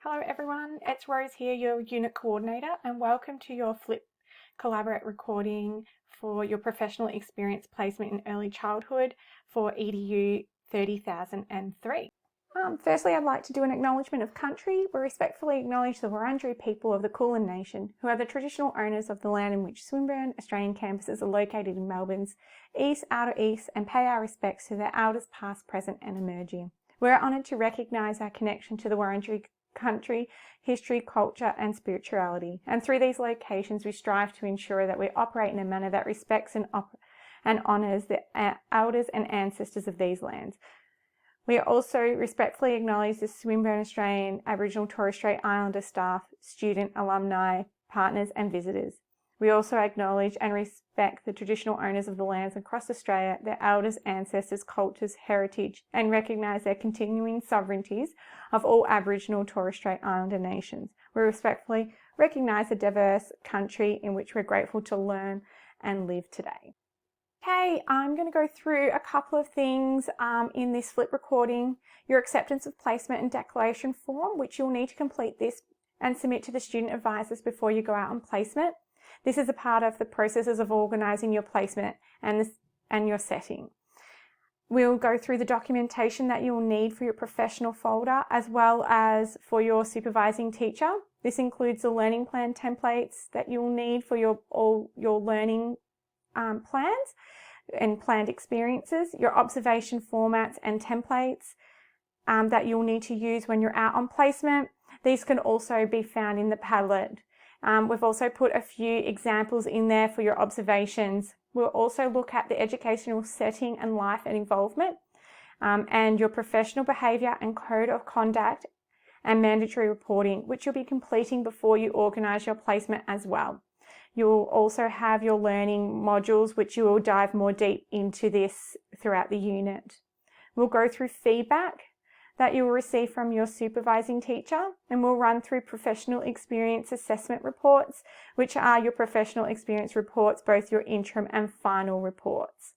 Hello everyone, it's Rose here, your unit coordinator, and welcome to your Flip Collaborate recording for your professional experience placement in early childhood for EDU 30003. Firstly, I'd like to do an acknowledgement of country. We respectfully acknowledge the Wurundjeri people of the Kulin Nation, who are the traditional owners of the land in which Swinburne Australian campuses are located in Melbourne's East, Outer East, and pay our respects to their elders past, present and emerging. We're honoured to recognise our connection to the Wurundjeri country, history, culture and spirituality. And through these locations, we strive to ensure that we operate in a manner that respects and honours the elders and ancestors of these lands. We also respectfully acknowledge the Swinburne Australian Aboriginal and Torres Strait Islander staff, student, alumni, partners and visitors. We also acknowledge and respect the traditional owners of the lands across Australia, their elders, ancestors, cultures, heritage, and recognise their continuing sovereignties of all Aboriginal and Torres Strait Islander nations. We respectfully recognise the diverse country in which we're grateful to learn and live today. Okay, I'm going to go through a couple of things in this flip recording. Your acceptance of placement and declaration form, which you'll need to complete this and submit to the student advisors before you go out on placement. This is a part of the processes of organising your placement and your setting. We'll go through the documentation that you'll need for your professional folder as well as for your supervising teacher. This includes the learning plan templates that you'll need for all your learning plans and planned experiences, your observation formats and templates that you'll need to use when you're out on placement. These can also be found in the Padlet. We've also put a few examples in there for your observations. We'll also look at the educational setting and life and involvement and your professional behaviour and code of conduct and mandatory reporting, which you'll be completing before you organise your placement as well. You'll also have your learning modules, which you will dive more deep into this throughout the unit. We'll go through feedback that you'll receive from your supervising teacher, and we'll run through professional experience assessment reports, which are your professional experience reports, both your interim and final reports.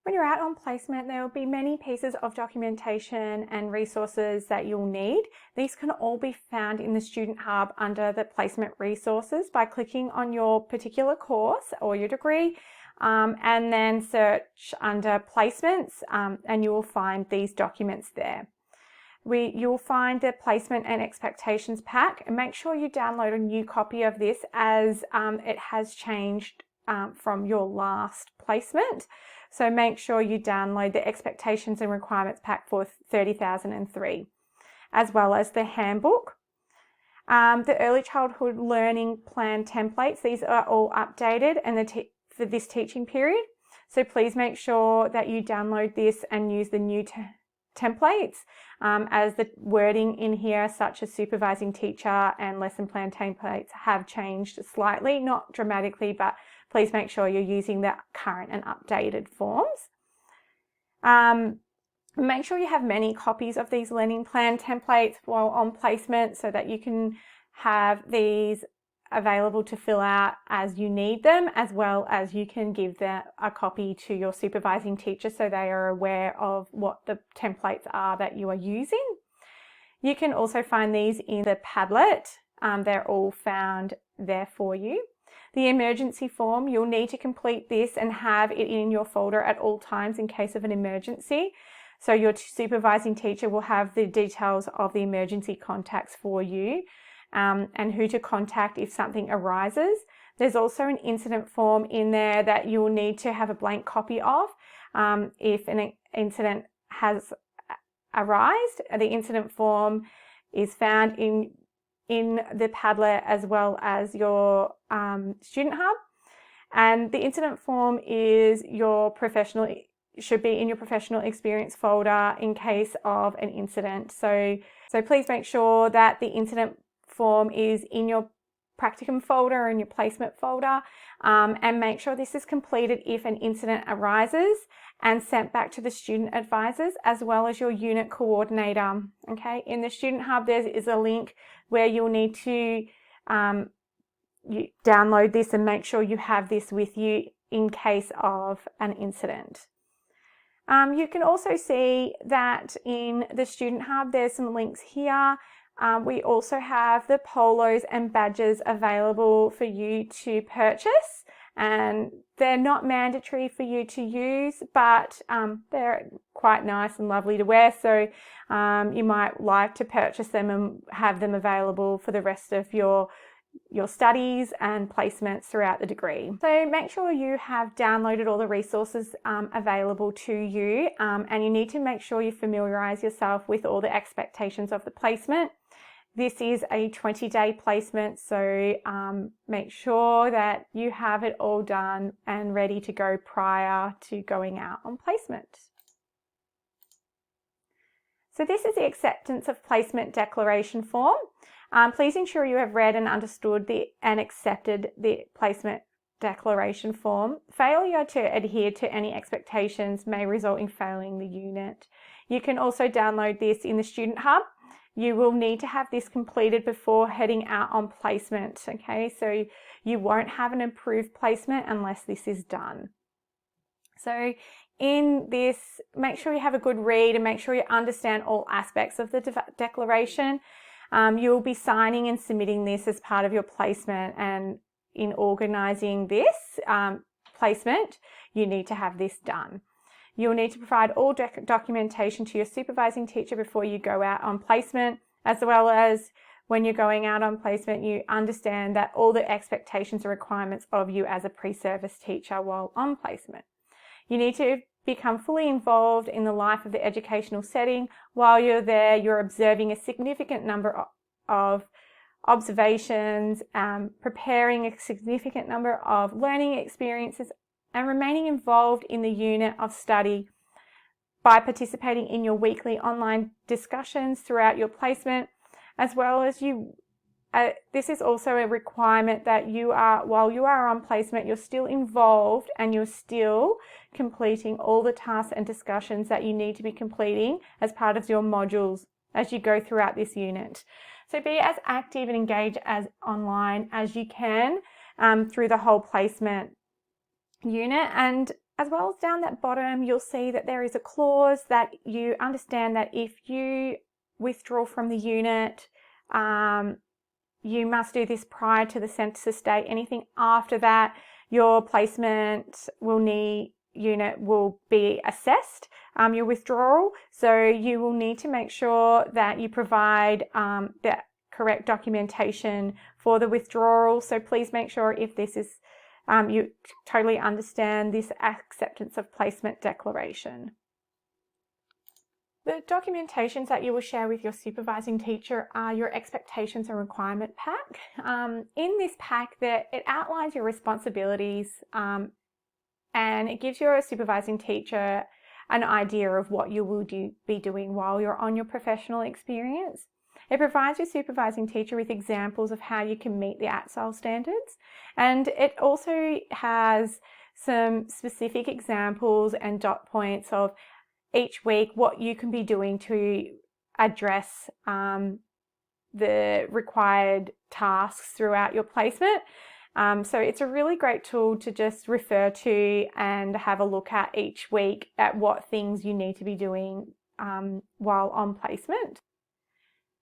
When you're out on placement, there will be many pieces of documentation and resources that you'll need. These can all be found in the Student Hub under the placement resources by clicking on your particular course or your degree and then search under placements and you will find these documents there. You'll find the placement and expectations pack, and make sure you download a new copy of this as it has changed from your last placement. So make sure you download the expectations and requirements pack for 30003, as well as the handbook. The early childhood learning plan templates, these are all updated and for this teaching period. So please make sure that you download this and use the new templates as the wording in here, such as supervising teacher and lesson plan templates, have changed slightly, not dramatically, but please make sure you're using the current and updated forms. Make sure you have many copies of these learning plan templates while on placement so that you can have these available to fill out as you need them, as well as you can give a copy to your supervising teacher so they are aware of what the templates are that you are using. You can also find these in the Padlet. They're all found there for you. The emergency form, you'll need to complete this and have it in your folder at all times in case of an emergency. So your supervising teacher will have the details of the emergency contacts for you and who to contact if something arises. There's also an incident form in there that you'll need to have a blank copy of if an incident has arisen. The incident form is found in the Padlet as well as your Student Hub, and the incident form is should be in your professional experience folder in case of an incident. So please make sure that the incident form is in your practicum folder and your placement folder, and make sure this is completed if an incident arises and sent back to the student advisors as well as your unit coordinator. Okay, in the Student Hub there is a link where you'll need to you download this and make sure you have this with you in case of an incident. You can also see that in the Student Hub, there's some links here. We also have the polos and badges available for you to purchase, and they're not mandatory for you to use, but they're quite nice and lovely to wear, so you might like to purchase them and have them available for the rest of your studies and placements throughout the degree. So make sure you have downloaded all the resources available to you, and you need to make sure you familiarise yourself with all the expectations of the placement. This is a 20-day placement, so make sure that you have it all done and ready to go prior to going out on placement. So this is the acceptance of placement declaration form. Please ensure you have read and understood and accepted the placement declaration form. Failure to adhere to any expectations may result in failing the unit. You can also download this in the Student Hub. You will need to have this completed before heading out on placement, okay? So you won't have an approved placement unless this is done. So in this, make sure you have a good read and make sure you understand all aspects of the declaration. You'll be signing and submitting this as part of your placement, and in organising this placement, you need to have this done. You'll need to provide all documentation to your supervising teacher before you go out on placement, as well as when you're going out on placement, you understand that all the expectations and requirements of you as a pre-service teacher while on placement. You need to become fully involved in the life of the educational setting. While you're there, you're observing a significant number of observations, preparing a significant number of learning experiences, and remaining involved in the unit of study by participating in your weekly online discussions throughout your placement, as well as this is also a requirement that while you are on placement, you're still involved and you're still completing all the tasks and discussions that you need to be completing as part of your modules as you go throughout this unit. So be as active and engaged as online as you can through the whole placement unit. And as well as down that bottom, you'll see that there is a clause that you understand that if you withdraw from the unit, you must do this prior to the census date. Anything after that, your placement unit will be assessed, your withdrawal. So you will need to make sure that you provide the correct documentation for the withdrawal. So please make sure if this is you totally understand this acceptance of placement declaration. The documentations that you will share with your supervising teacher are your expectations and requirement pack. In this pack, it outlines your responsibilities and it gives your supervising teacher an idea of what you will be doing while you're on your professional experience. It provides your supervising teacher with examples of how you can meet the ATSAL standards, and it also has some specific examples and dot points of each week what you can be doing to address the required tasks throughout your placement. So it's a really great tool to just refer to and have a look at each week at what things you need to be doing while on placement.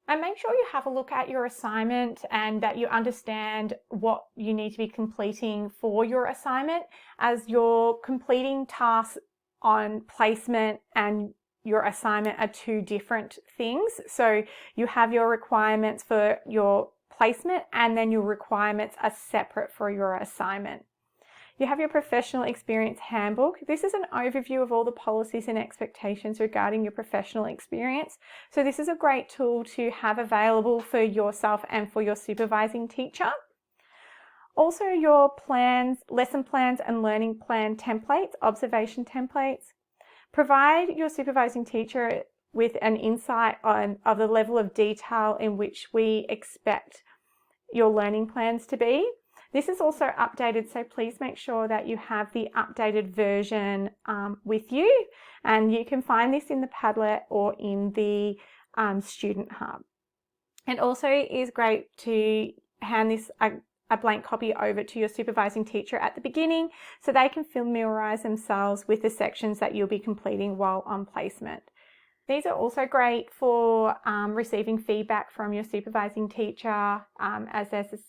And make sure you have a look at your assignment and that you understand what you need to be completing for your assignment, as you're completing tasks on placement and your assignment are two different things. So you have your requirements for your placement and then your requirements are separate for your assignment. You have your professional experience handbook. This is an overview of all the policies and expectations regarding your professional experience. So this is a great tool to have available for yourself and for your supervising teacher. Also your plans, lesson plans and learning plan templates, observation templates. Provide your supervising teacher with an insight of the level of detail in which we expect your learning plans to be. This is also updated, so please make sure that you have the updated version with you, and you can find this in the Padlet or in the Student Hub. It also is great to hand this a blank copy over to your supervising teacher at the beginning so they can familiarise themselves with the sections that you'll be completing while on placement. These are also great for receiving feedback from your supervising teacher, as there's this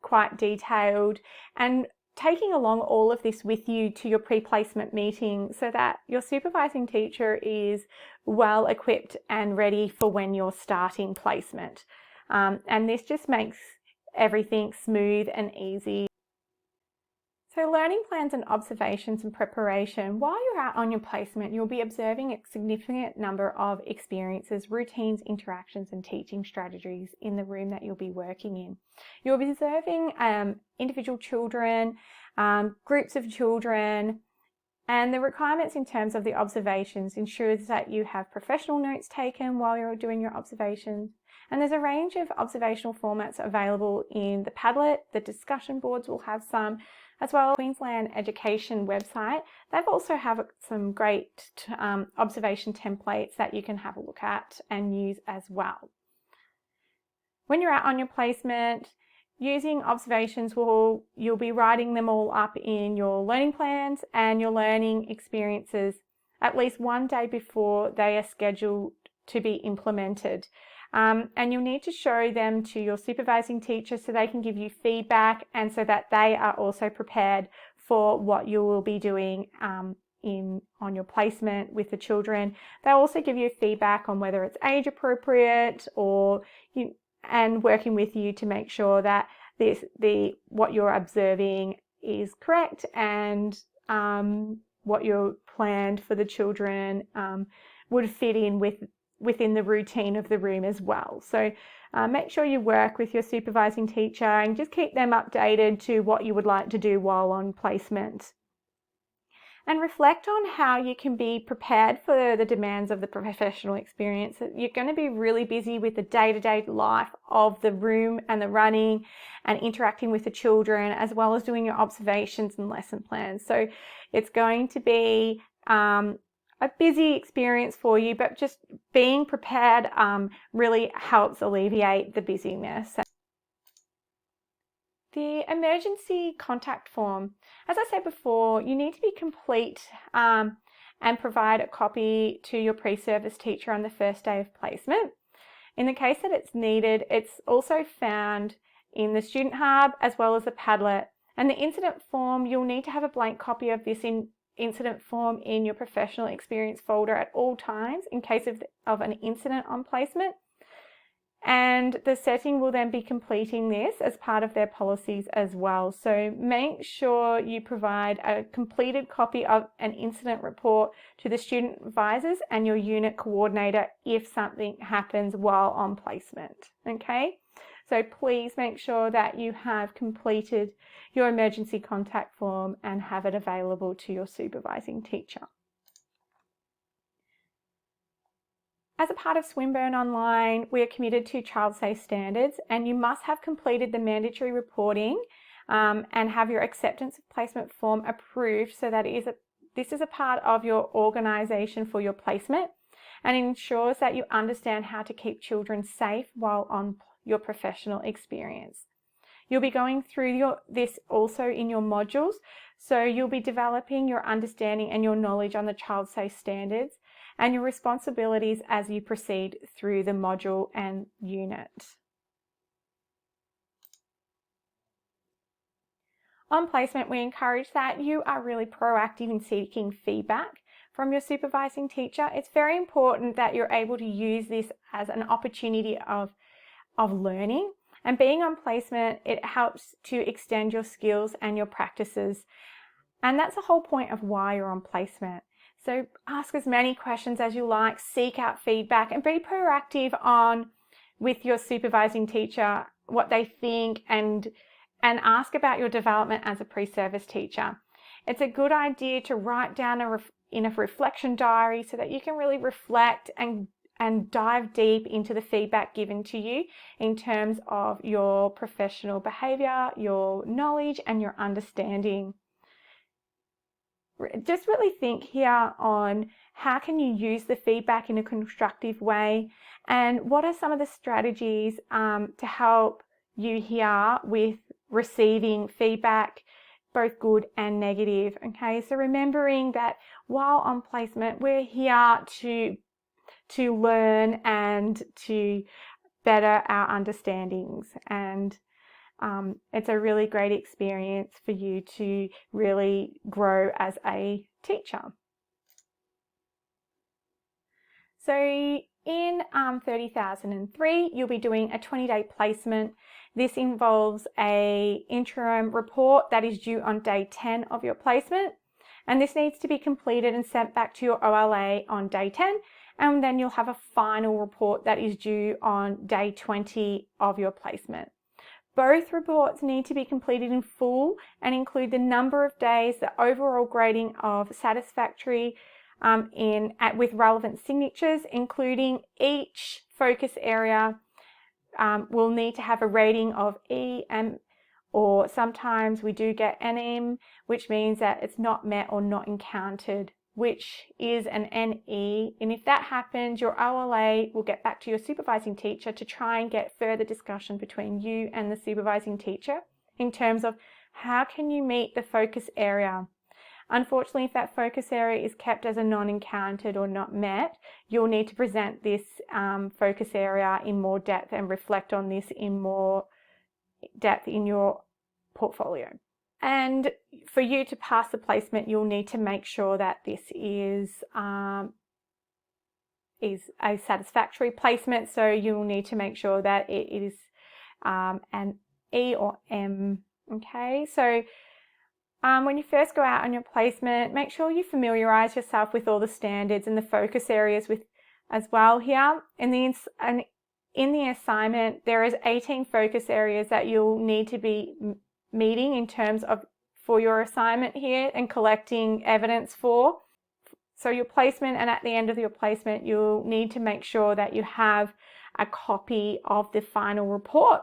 quite detailed, and taking along all of this with you to your pre-placement meeting so that your supervising teacher is well equipped and ready for when you're starting placement. And this just makes everything smooth and easy. So learning plans and observations and preparation. While you're out on your placement, you'll be observing a significant number of experiences, routines, interactions, and teaching strategies in the room that you'll be working in. You'll be observing individual children, groups of children, and the requirements in terms of the observations ensures that you have professional notes taken while you're doing your observations. And there's a range of observational formats available in the Padlet. The discussion boards will have some, as well as Queensland Education website. They've also have some great observation templates that you can have a look at and use as well. When you're out on your placement, using observations, you'll be writing them all up in your learning plans and your learning experiences at least one day before they are scheduled to be implemented. And you'll need to show them to your supervising teacher so they can give you feedback and so that they are also prepared for what you will be doing on your placement with the children. They'll also give you feedback on whether it's age appropriate and working with you to make sure that what you're observing is correct and what you're planned for the children would fit in within the routine of the room as well. So make sure you work with your supervising teacher and just keep them updated to what you would like to do while on placement. And reflect on how you can be prepared for the demands of the professional experience. You're going to be really busy with the day-to-day life of the room and the running and interacting with the children, as well as doing your observations and lesson plans. So it's going to be a busy experience for you, but just being prepared really helps alleviate the busyness. The emergency contact form. As I said before, you need to be complete and provide a copy to your pre-service teacher on the first day of placement. In the case that it's needed, it's also found in the Student Hub as well as the Padlet. And the incident form, you'll need to have a blank copy of this incident form in your professional experience folder at all times in case of an incident on placement. And the setting will then be completing this as part of their policies as well. So make sure you provide a completed copy of an incident report to the student advisors and your unit coordinator if something happens while on placement. Okay? So please make sure that you have completed your emergency contact form and have it available to your supervising teacher. As a part of Swinburne Online, we are committed to child safe standards, and you must have completed the mandatory reporting and have your acceptance of placement form approved so that this is a part of your organisation for your placement and ensures that you understand how to keep children safe while on your professional experience. You'll be going through this also in your modules, so you'll be developing your understanding and your knowledge on the child safe standards and your responsibilities as you proceed through the module and unit. On placement, we encourage that you are really proactive in seeking feedback from your supervising teacher. It's very important that you're able to use this as an opportunity of learning. And being on placement, it helps to extend your skills and your practices. And that's the whole point of why you're on placement. So ask as many questions as you like, seek out feedback, and be proactive with your supervising teacher what they think and ask about your development as a pre-service teacher. It's a good idea to write down in a reflection diary so that you can really reflect and dive deep into the feedback given to you in terms of your professional behaviour, your knowledge and your understanding. Just really think here on how can you use the feedback in a constructive way and what are some of the strategies to help you here with receiving feedback, both good and negative. Okay, so remembering that while on placement, we're here to learn and to better our understandings, and it's a really great experience for you to really grow as a teacher. So in 30,003, you'll be doing a 20-day placement. This involves an interim report that is due on day 10 of your placement, and this needs to be completed and sent back to your OLA on day 10, and then you'll have a final report that is due on day 20 of your placement. Both reports need to be completed in full and include the number of days, the overall grading of satisfactory with relevant signatures, including each focus area will need to have a rating of E, M, or sometimes we do get NM, which means that it's not met or not encountered, which is an NE. And if that happens, your OLA will get back to your supervising teacher to try and get further discussion between you and the supervising teacher in terms of how can you meet the focus area. Unfortunately, if that focus area is kept as a non-encountered or not met, you'll need to present this focus area in more depth and reflect on this in more depth in your portfolio. And for you to pass the placement, you'll need to make sure that this is a satisfactory placement. So you'll need to make sure that it is an E or M. Okay, so when you first go out on your placement, make sure you familiarize yourself with all the standards and the focus areas as well here. In the assignment, there is 18 focus areas that you'll need to be meeting in terms of for your assignment here and collecting evidence for. So your placement, and at the end of your placement, you'll need to make sure that you have a copy of the final report,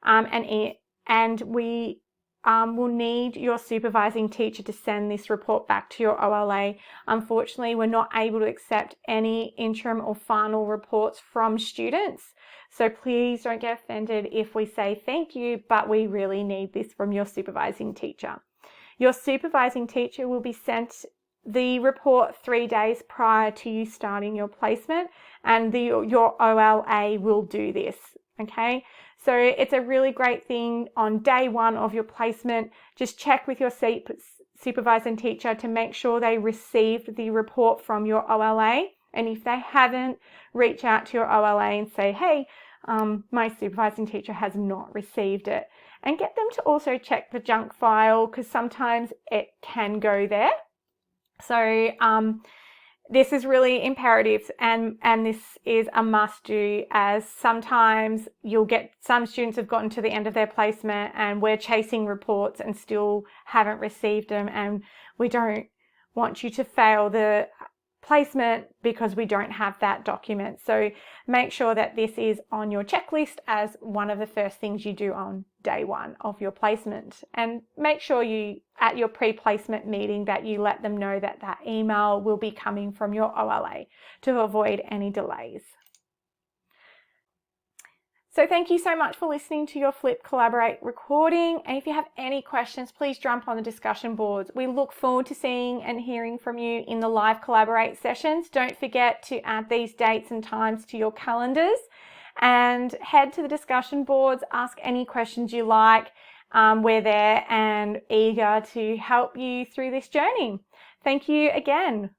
and we will need your supervising teacher to send this report back to your OLA. Unfortunately, we're not able to accept any interim or final reports from students. So please don't get offended if we say thank you, but we really need this from your supervising teacher. Your supervising teacher will be sent the report 3 days prior to you starting your placement, and your OLA will do this. Okay, so it's a really great thing on day 1 of your placement. Just check with your supervising teacher to make sure they received the report from your OLA. And if they haven't, reach out to your OLA and say, hey, my supervising teacher has not received it. And get them to also check the junk file, because sometimes it can go there. So this is really imperative, and this is a must do, as sometimes you'll get some students have gotten to the end of their placement and we're chasing reports and still haven't received them, and we don't want you to fail the placement because we don't have that document. So make sure that this is on your checklist as one of the first things you do on day 1 of your placement, and make sure you at your pre-placement meeting that you let them know that that email will be coming from your OLA to avoid any delays. So thank you so much for listening to your Flip Collaborate recording. And if you have any questions, please jump on the discussion boards. We look forward to seeing and hearing from you in the live Collaborate sessions. Don't forget to add these dates and times to your calendars, and head to the discussion boards, ask any questions you like. We're there and eager to help you through this journey. Thank you again.